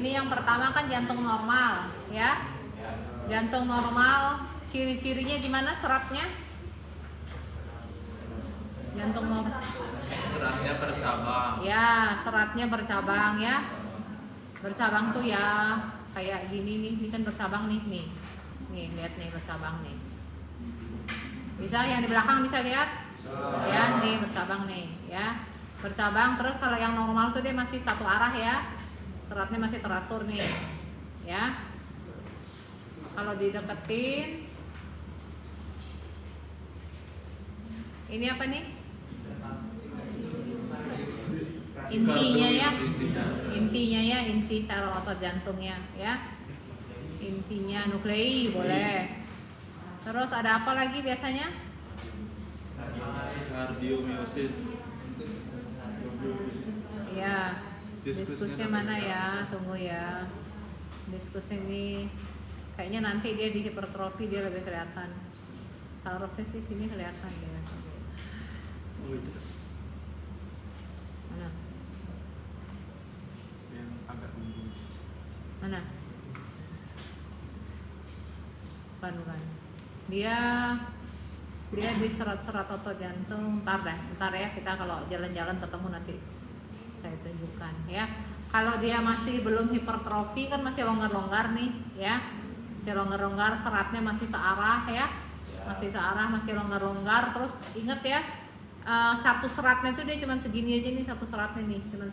Ini yang pertama kan jantung normal, ya. Jantung normal, ciri-cirinya gimana seratnya? Jantung normal. Seratnya bercabang. Ya, seratnya bercabang ya. Bercabang tuh ya kayak gini nih, ini kan bercabang nih, nih. Nih, lihat nih bercabang nih. Bisa yang di belakang bisa lihat? Ya, nih bercabang nih, ya. Bercabang terus kalau yang normal tuh dia masih satu arah ya. Seratnya masih teratur nih. Ya. Kalau dideketin ini apa nih? Intinya ya. Intinya ya, inti sel otot jantungnya ya. Intinya nuklei boleh. Terus ada apa lagi biasanya? Kardiomyosit. Ya. Diskusnya mana ya? Tunggu ya. Diskus ini kayaknya nanti dia di hipertrofi dia lebih kelihatan. Seharusnya sih sini kelihatan ya. Oh itu. Mana? Yang agak unggul. Mana? Bukan. Dia di serat-serat otot jantung. Ntar ya kita kalau jalan-jalan ketemu nanti saya tunjukkan ya. Kalau dia masih belum hipertrofi kan masih longgar-longgar nih ya. Masih longgar-longgar, seratnya masih searah ya. Masih searah, masih longgar-longgar. Terus inget ya, satu seratnya tuh dia cuma segini aja nih, satu seratnya nih cuma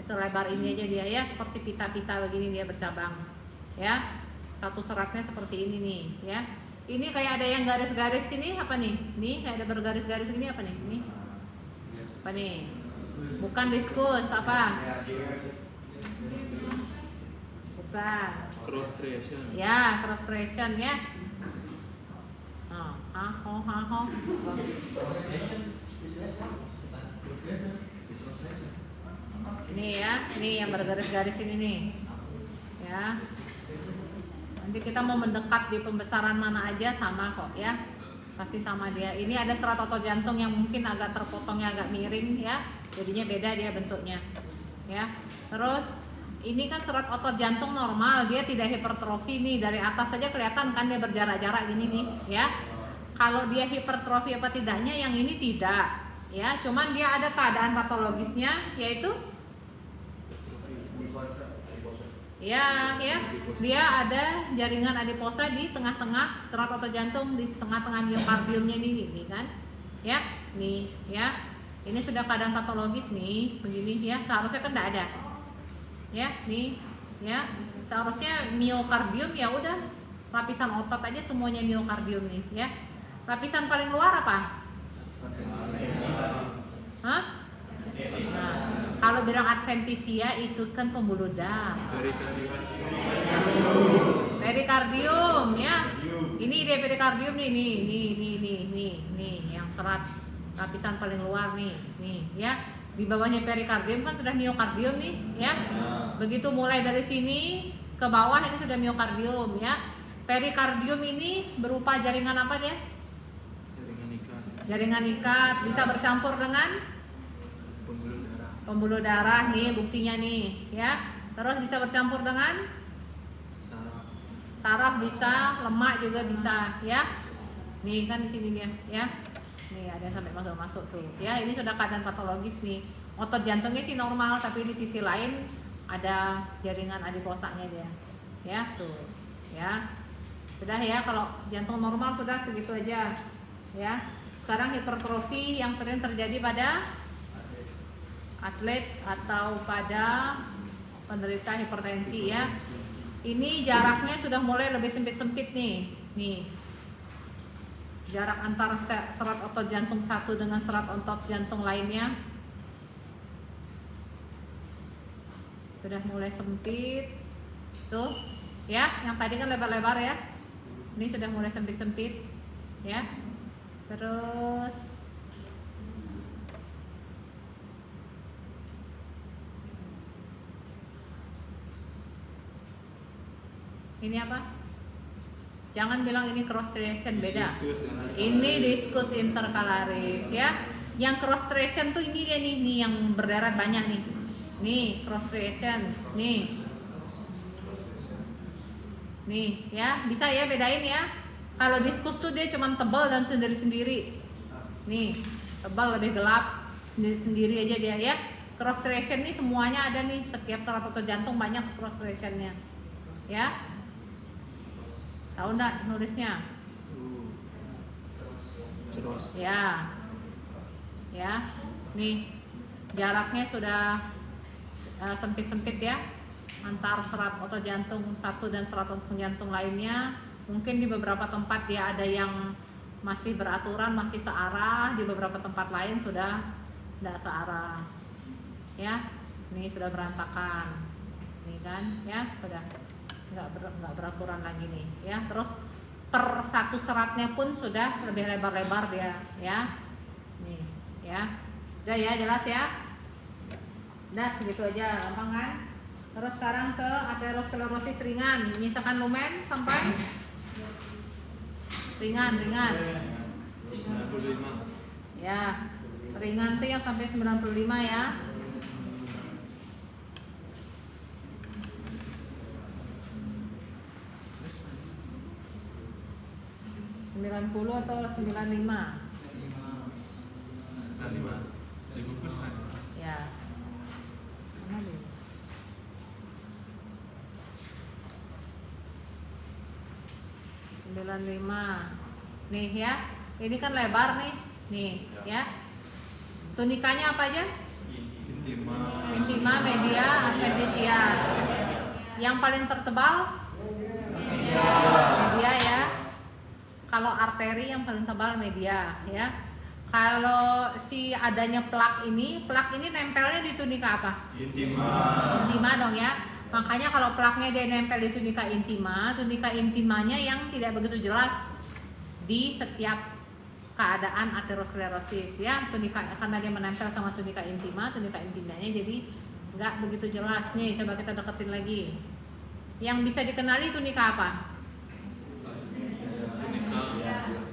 selebar ini aja dia ya, seperti pita-pita begini dia bercabang ya. Satu seratnya seperti ini nih ya. Ini kayak ada yang garis-garis sini apa nih? Nih kayak ada bergaris-garis gini apa nih? Nih apa nih? Bukan diskus apa? Bukan. Prostration. Ya, prostration ya. Ini ya, ini yang bergaris-garis ini nih. Ya. Nanti kita mau mendekat di pembesaran mana aja sama kok ya. Pasti sama dia. Ini ada serat otot jantung yang mungkin agak terpotongnya agak miring ya. Jadinya beda dia bentuknya. Ya. Terus ini kan serat otot jantung normal, dia tidak hipertrofi nih. Dari atas saja kelihatan kan dia berjarak-jarak gini nih ya. Kalau dia hipertrofi apa tidaknya, yang ini tidak ya. Cuman dia ada keadaan patologisnya yaitu ya, dia ada jaringan adiposa di tengah-tengah serat otot jantung, di tengah-tengah miokardiumnya ini kan, ya, nih, ya, ini sudah keadaan patologis nih, begini ya, seharusnya kan tidak ada, ya, nih, ya, seharusnya miokardium ya udah lapisan otot aja semuanya miokardium nih, ya, lapisan paling luar apa? Hah? Nah, kalau bilang adventisia itu kan pembuluh darah. Perikardium ya. Ini dia perikardium nih, yang serat lapisan paling luar nih ya. Di bawahnya perikardium kan sudah miokardium nih ya. Begitu mulai dari sini ke bawah ini sudah miokardium ya. Perikardium ini berupa jaringan apa dia? Jaringan ikat, bisa bercampur dengan pembuluh darah nih, buktinya nih ya. Terus bisa bercampur dengan saraf, bisa, lemak juga bisa ya. Nih kan di sini dia ya. Nih ada sampai masuk tuh ya. Ini sudah keadaan patologis nih. Otot jantungnya sih normal, tapi di sisi lain ada jaringan adiposanya dia ya tuh ya. Sudah ya, kalau jantung normal sudah segitu aja ya. Sekarang hipertrofi yang sering terjadi pada atlet atau pada penderita hipertensi ya. Ini jaraknya sudah mulai lebih sempit-sempit nih. Nih. Jarak antara serat otot jantung satu dengan serat otot jantung lainnya sudah mulai sempit. Tuh, ya, yang tadi kan lebar-lebar ya. Ini sudah mulai sempit-sempit ya. Terus ini apa? Jangan bilang ini cross striation, beda. Ini diskus intercalaris ya. Yang cross striation tuh ini dia nih yang berdarah banyak nih. Nih cross striation, nih. Nih ya, bisa ya bedain ya. Kalau diskus tuh dia cuman tebal dan sendiri-sendiri. Nih, tebal lebih gelap sendiri-sendiri aja dia ya. Cross striation nih semuanya ada nih, setiap sarat otot jantung banyak cross striationnya. Ya. Tahu enggak nulisnya? Ceros. Ya. Ya. Nih. Jaraknya sudah sempit-sempit ya. Antar serat otot jantung satu dan serat otot jantung lainnya. Mungkin di beberapa tempat dia ada yang masih beraturan, masih searah, di beberapa tempat lain sudah tidak searah. Ya, ini sudah berantakan. Nih kan, ya sudah nggak beraturan lagi nih. Ya, terus per satu seratnya pun sudah lebih lebar-lebar dia. Ya, nih, ya, udah ya jelas ya. Udah segitu aja, gampang kan? Terus sekarang ke aterosklerosis ringan, menyisakan lumen sampai ringan. 95. Ya, ringan tuh yang sampai 95 ya. 90 atau 95? 95. Dibungkus kan? Ya. Mana dia? 95. Nih ya, ini kan lebar nih. Nih ya. Tunikanya apa aja? Intima, media, adventitia. Yang paling tertebal? Media ya. Kalau arteri yang paling tebal media ya. Kalau si adanya plak ini nempelnya di tunika apa? Intima dong ya. Makanya kalau plaknya dia nempel di tunika intimanya yang tidak begitu jelas di setiap keadaan aterosklerosis ya. Tunika karena dia menempel sama tunika intimanya jadi nggak begitu jelas. Nih coba kita deketin lagi. Yang bisa dikenali tunika apa?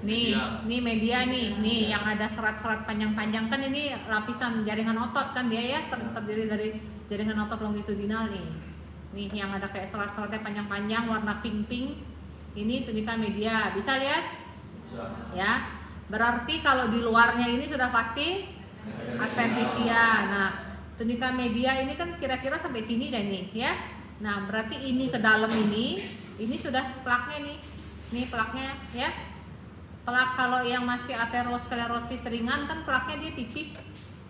Nih media nih yang ada serat-serat panjang-panjang kan ini lapisan jaringan otot kan dia ya terdiri dari jaringan otot longitudinal nih yang ada kayak serat-seratnya panjang-panjang warna pink ini tunika media, bisa lihat? Ya, berarti kalau di luarnya ini sudah pasti adventitia. Nah, tunika media ini kan kira-kira sampai sini dan nih ya. Nah, berarti ini ke dalam ini sudah plaknya nih plaknya ya. Plak kalau yang masih aterosklerosis ringan kan plaknya dia tipis,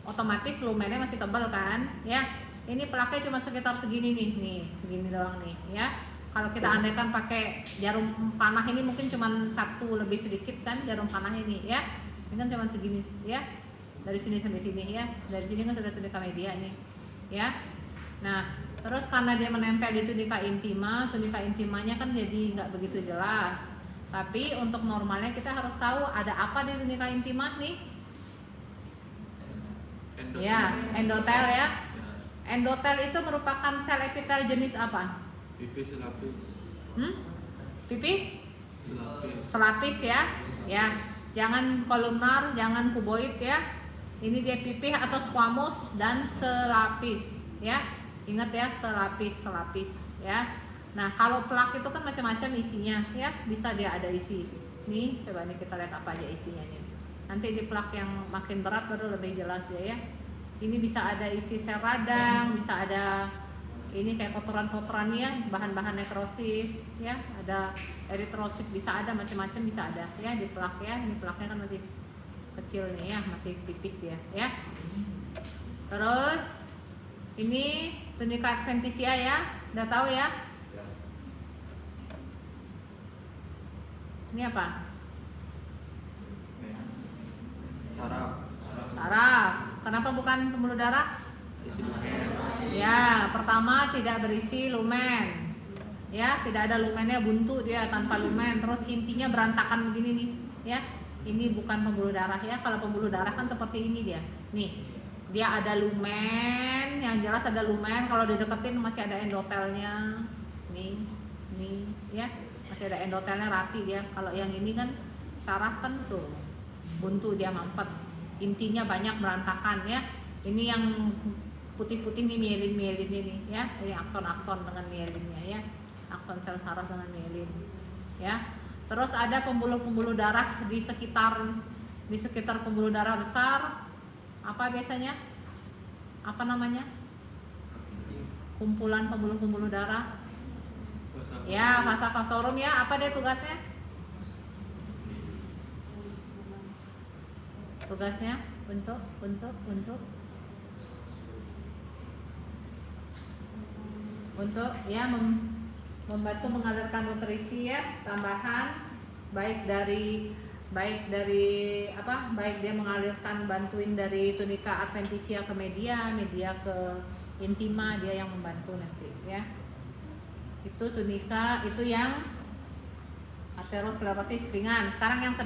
otomatis lumennya masih tebal kan, ya. Ini plaknya cuma sekitar segini nih segini doang nih, ya. Kalau kita andaikan pakai jarum panah ini mungkin cuma satu lebih sedikit kan jarum panah ini, ya. Ini kan cuma segini, ya. Dari sini sampai sini, ya. Dari sini kan sudah tunika media nih, ya. Nah, terus karena dia menempel di tunika intimanya kan jadi nggak begitu jelas. Tapi untuk normalnya kita harus tahu ada apa di tunika intima nih? Ya, endotel ya. Endotel itu merupakan sel epitel jenis apa? Pipi selapis. Pipi? Selapis. Selapis ya. Ya, jangan kolumnar, jangan kuboid ya. Ini dia pipih atau squamous dan selapis ya. Ingat ya, selapis ya. Nah, kalau plak itu kan macam-macam isinya ya, bisa dia ada isi. Nih, coba nih kita lihat apa aja isinya nih. Nanti di plak yang makin berat baru lebih jelas ya. Ini bisa ada isi sel radang, bisa ada ini kayak kotoran-kotoran ya, bahan-bahan nekrosis ya, ada eritrosit bisa ada, macam-macam bisa ada ya di plak ya. Ini plaknya kan masih kecil nih ya, masih tipis dia ya. Terus ini tunika adventitia ya, udah tahu ya? Ini apa? Saraf. Kenapa bukan pembuluh darah? Ya, pertama tidak berisi lumen. Ya, tidak ada lumennya, buntu dia tanpa lumen. Terus intinya berantakan begini nih, ya. Ini bukan pembuluh darah ya. Kalau pembuluh darah kan seperti ini dia. Nih, dia ada lumen, yang jelas ada lumen. Kalau dideketin masih ada endotelnya. Nih, ya. Masih ada endotelnya rapi dia. Kalau yang ini kan saraf kan tuh buntu dia mampet, intinya banyak berantakan ya. Ini yang putih-putih nih mielin ini ya, ini akson dengan mielinnya ya. akson sel saraf dengan mielin. Ya. Terus ada pembuluh-pembuluh darah di sekitar pembuluh darah besar. Apa biasanya? Apa namanya? Kumpulan pembuluh-pembuluh darah. Ya, vasa vasorum ya. Apa dia tugasnya? Tugasnya untuk ya membantu mengalirkan nutrisi ya, tambahan baik dari dia mengalirkan, bantuin dari tunica adventitia ke media ke intima, dia yang membantu nanti ya. Itu tunica, itu yang aterosklerosis ringan. Sekarang yang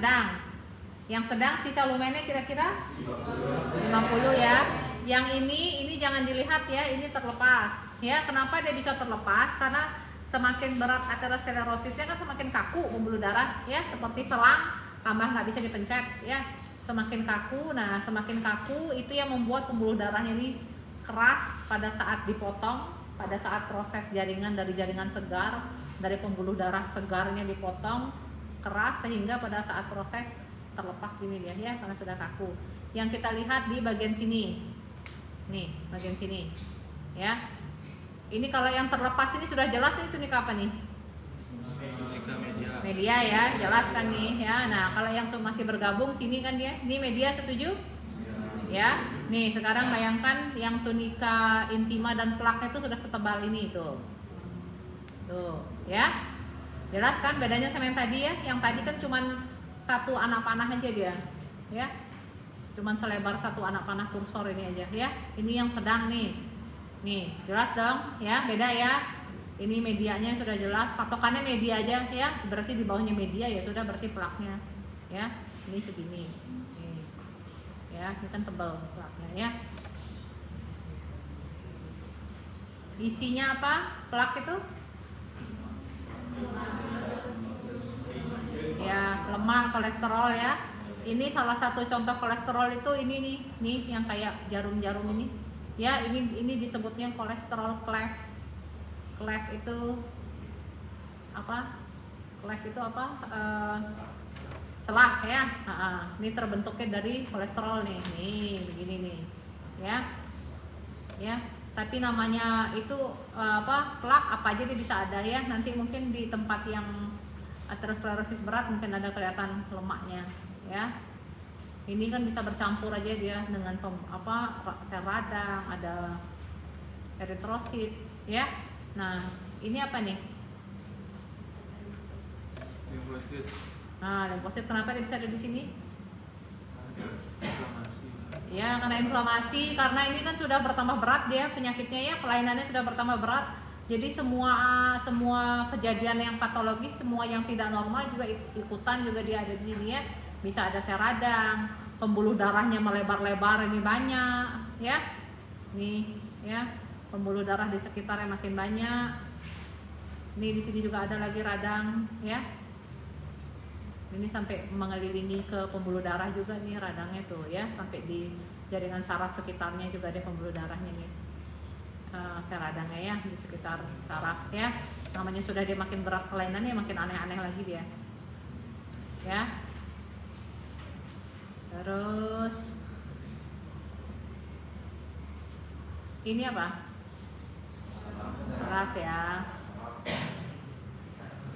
sedang sisa lumennya kira-kira 50 ya. Yang ini jangan dilihat ya, ini terlepas ya. Kenapa dia bisa terlepas? Karena semakin berat aterosklerosisnya kan semakin kaku pembuluh darah ya, seperti selang tambah nggak bisa dipencet ya, semakin kaku. Nah, semakin kaku itu yang membuat pembuluh darahnya ini keras pada saat dipotong, pada saat proses jaringan dari jaringan segar, dari pembuluh darah segarnya dipotong keras, sehingga pada saat proses terlepas gini dia ya, karena sudah kaku. Yang kita lihat di bagian sini nih, bagian sini ya. Ini kalau yang terlepas ini sudah jelas nih, tunika apa nih? Tunica Media ya, jelas kan nih ya. Nah, kalau yang masih bergabung sini kan dia, ini media, setuju? Ya. Nih, sekarang bayangkan yang tunika intima dan plaknya itu sudah setebal ini tuh. Tuh, ya. Jelas kan bedanya sama yang tadi ya? Yang tadi kan cuman satu anak panah aja dia. Ya. Cuman selebar satu anak panah kursor ini aja ya. Ini yang sedang nih. Nih, jelas dong ya, beda ya. Ini medianya sudah jelas, patokannya media aja ya. Berarti di bawahnya media ya sudah, berarti plaknya ya. Ini segini. Nih. Ya, ini kan tebal plaknya ya. Isinya apa? Plak itu? Ya, lemak, kolesterol ya. Ini salah satu contoh kolesterol itu ini nih yang kayak jarum-jarum ini. Ya, ini disebutnya kolesterol cleft. Cleft itu apa? Cleft itu apa? Celah ya. Ini terbentuknya dari kolesterol nih. Nih, begini nih. Ya. Ya, tapi namanya itu plak apa aja dia bisa ada ya. Nanti mungkin di tempat yang aterosklerosis berat mungkin ada kelihatan lemaknya ya. Ini kan bisa bercampur aja dia dengan sel radang, ada eritrosit ya. Nah, ini apa nih? Limfosit. Nah, limfosit kenapa dia bisa ada di sini? Inflamasi. Ya, karena inflamasi, karena ini kan sudah bertambah berat dia penyakitnya ya, kelainannya sudah bertambah berat. Jadi semua kejadian yang patologis, semua yang tidak normal juga ikutan juga dia ada di sini ya. Bisa ada sel radang, pembuluh darahnya melebar-lebar, ini banyak ya. Nih ya, pembuluh darah di sekitarnya makin banyak. Ini di sini juga ada lagi radang ya. Ini sampai mengelilingi ke pembuluh darah juga nih radangnya tuh ya, sampai di jaringan saraf sekitarnya juga ada pembuluh darahnya nih. Sel radangnya ya di sekitar saraf ya. Namanya sudah dia makin berat kelainannya, makin aneh-aneh lagi dia. Ya. Terus ini apa? Saraf ya.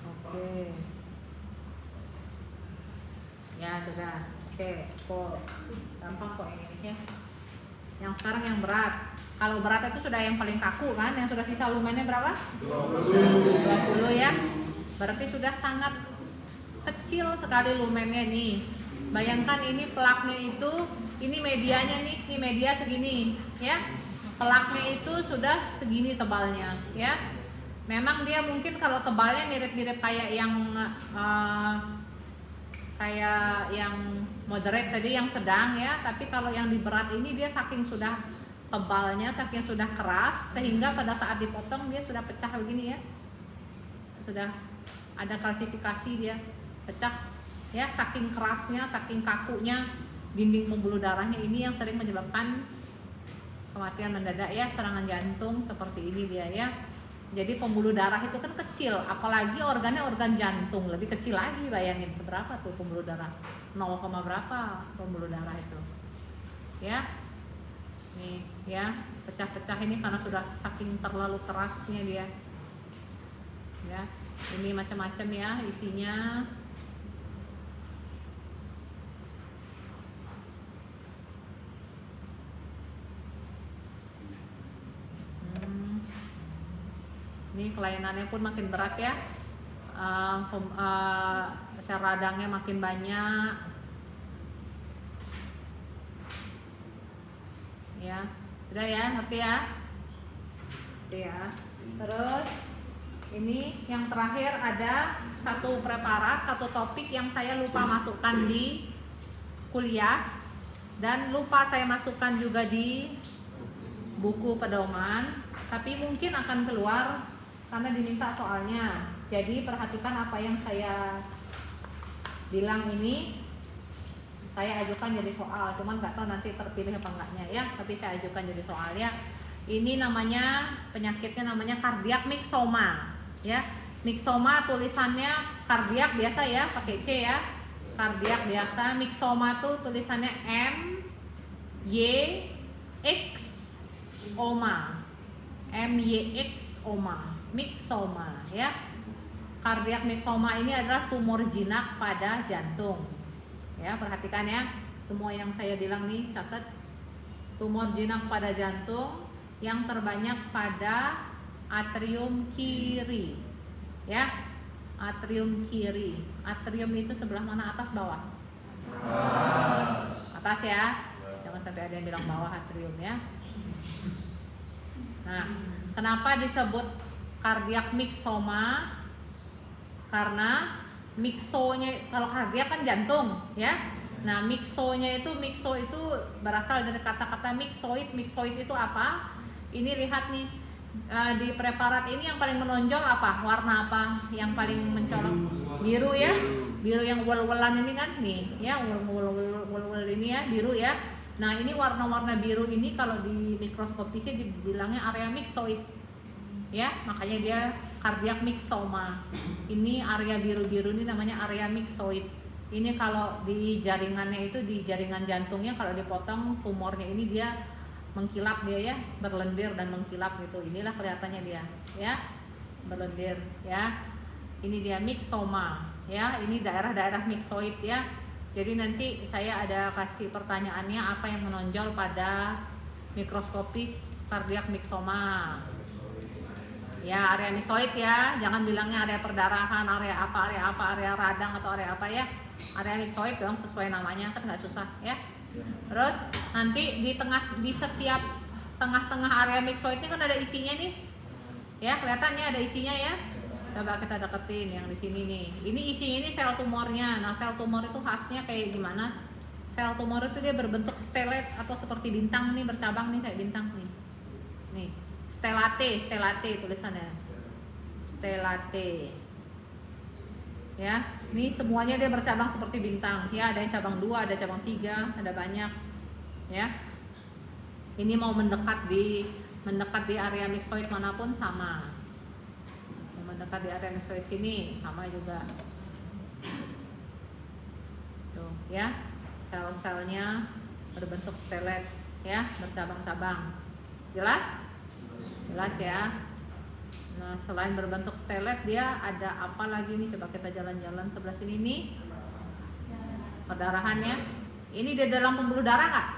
Oke. Ya sudah. Oke, kok gampang kok ini ya. Yang sekarang yang berat. Kalau berat itu sudah yang paling kaku kan, yang sudah sisa lumennya berapa? 20 ya. Berarti sudah sangat kecil sekali lumennya nih. Bayangkan ini plaknya itu, ini medianya nih, ini media segini ya. Plaknya itu sudah segini tebalnya ya. Memang dia mungkin kalau tebalnya mirip-mirip kayak yang moderate tadi, yang sedang ya. Tapi kalau yang di berat ini dia saking sudah tebalnya, saking sudah keras, sehingga pada saat dipotong dia sudah pecah begini ya. Sudah ada kalsifikasi, dia pecah ya, saking kerasnya, saking kakunya dinding pembuluh darahnya. Ini yang sering menyebabkan kematian mendadak ya, serangan jantung seperti ini dia ya. Jadi pembuluh darah itu kan kecil, apalagi organnya organ jantung, lebih kecil lagi. Bayangin seberapa tuh pembuluh darah, 0, berapa pembuluh darah itu. Ya, nih ya, pecah-pecah ini karena sudah saking terlalu kerasnya dia. Ya, ini macam-macam ya isinya. Ini kelainannya pun makin berat ya, sel radangnya makin banyak, ya sudah ya, ngerti ya, Terus ini yang terakhir ada satu preparat, satu topik yang saya lupa masukkan di kuliah dan lupa saya masukkan juga di buku pedoman, tapi mungkin akan keluar karena diminta soalnya. Jadi perhatikan apa yang saya bilang ini, saya ajukan jadi soal, cuman nggak tahu nanti terpilih apa enggaknya ya, tapi saya ajukan jadi soal ya. Ini namanya, penyakitnya namanya kardiak miksoma ya. Miksoma tulisannya kardiak biasa ya, pakai C ya, kardiak biasa. Miksoma tuh tulisannya M-Y-X-oma, M-Y-X-oma, miksoma ya. Kardiak miksoma ini adalah tumor jinak pada jantung ya. Perhatikan ya, semua yang saya bilang nih catat. Tumor jinak pada jantung yang terbanyak pada atrium kiri ya. Atrium kiri. Atrium itu sebelah mana, atas bawah? Atas ya, jangan sampai ada yang bilang bawah atrium ya. Nah, kenapa disebut kardiak miksoma? Karena miksonya, kalau kardiak kan jantung ya. Nah, miksonya itu, mikso itu berasal dari kata-kata miksoid. Miksoid itu apa? Ini lihat nih, di preparat ini yang paling menonjol apa? Warna apa yang paling mencolok? Biru ya. Biru yang wel-welan ini kan nih ya, wel-wel ini ya, biru ya. Nah, ini warna-warna biru ini kalau di mikroskopisnya dibilangnya area miksoid ya, makanya dia kardiak miksoma. Ini area biru-biru ini namanya area miksoid. Ini kalau di jaringannya itu, di jaringan jantungnya kalau dipotong tumornya ini dia mengkilap dia ya, berlendir dan mengkilap gitu. Inilah kelihatannya dia ya, berlendir ya. Ini dia miksoma ya, ini daerah-daerah miksoid ya. Jadi nanti saya ada kasih pertanyaannya, apa yang menonjol pada mikroskopis kardiak miksoma. Ya, area miksoid ya, jangan bilangnya area perdarahan, area radang atau area apa ya. Area miksoid dong, sesuai namanya, kan nggak susah ya. Terus nanti di setiap tengah-tengah area miksoid ini kan ada isinya nih. Ya, kelihatannya ada isinya ya. Coba kita deketin yang di sini nih. Ini isinya ini sel tumornya. Nah, sel tumor itu khasnya kayak gimana? Sel tumor itu dia berbentuk stelet atau seperti bintang nih, bercabang nih kayak bintang nih. Nih, stelate tulisannya. Stelate. Ya, ini semuanya dia bercabang seperti bintang. Ya, ada yang cabang 2, ada cabang 3, ada banyak. Ya. Ini mau mendekat di area miksoid manapun sama. Mendekat di area miksoid sini sama juga. Tuh, ya. Sel-selnya berbentuk stelet ya, bercabang-cabang. Jelas? Jelas ya. Nah, selain berbentuk stelet dia ada apa lagi nih? Coba kita jalan-jalan sebelah sini nih. Perdarahannya. Ini di dalam pembuluh darah nggak?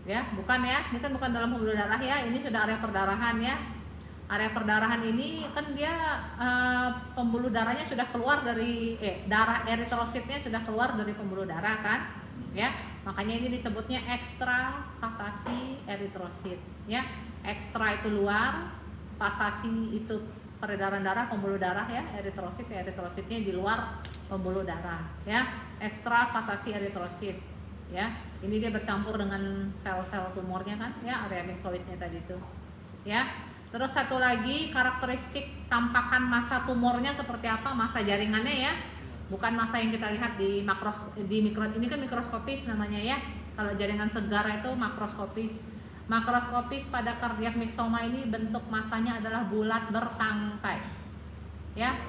Ya, bukan ya. Ini kan bukan dalam pembuluh darah ya. Ini sudah area perdarahan ya. Area perdarahan ini kan dia pembuluh darahnya sudah keluar dari darah eritrositnya sudah keluar dari pembuluh darah kan? Ya. Makanya ini disebutnya ekstravasasi eritrosit ya. Ekstra itu luar, vasasi itu peredaran darah, pembuluh darah ya, eritrosit ya, eritrositnya di luar pembuluh darah ya. Ekstravasasi eritrosit ya. Ini dia bercampur dengan sel-sel tumornya kan ya, area miksoidnya tadi itu ya. Terus satu lagi karakteristik tampakan massa tumornya seperti apa, massa jaringannya ya. Bukan massa yang kita lihat di mikro, ini kan mikroskopis namanya ya. Kalau jaringan segar itu makroskopis. Makroskopis pada kardiak miksoma ini bentuk masanya adalah bulat bertangkai. Ya,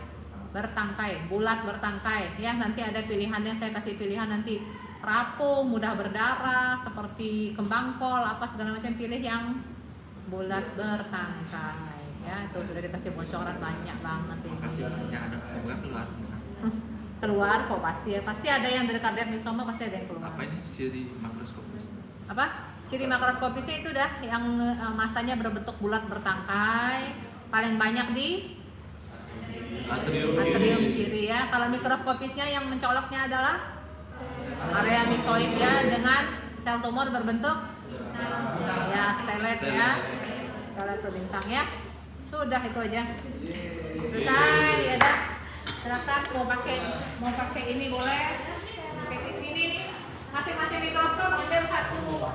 bertangkai, bulat bertangkai. Ya, nanti ada pilihannya, saya kasih pilihan nanti. Rapuh, mudah berdarah, seperti kembang kol, apa segala macam, pilih yang bulat bertangkai. Ya, itu sudah dikasih bocoran banyak banget ini. Makasih yang ada kesemuanya keluar. Keluar kok pasti ya. Pasti ada yang dari kardiak miksoma, pasti ada yang keluar. Apa ini ciri makroskopis? Apa? Ciri makroskopisnya itu dah yang masanya berbentuk bulat bertangkai, paling banyak di atrium kiri ya. Kalau mikroskopisnya yang mencoloknya adalah area miksoid ya, dengan sel tumor berbentuk ya stelet ya, stelet berbintang ya. Sudah itu aja. Selesai ya dah. Silakan mau pakai ini boleh. Pakai ini nih. Masing-masing mikroskop ambil satu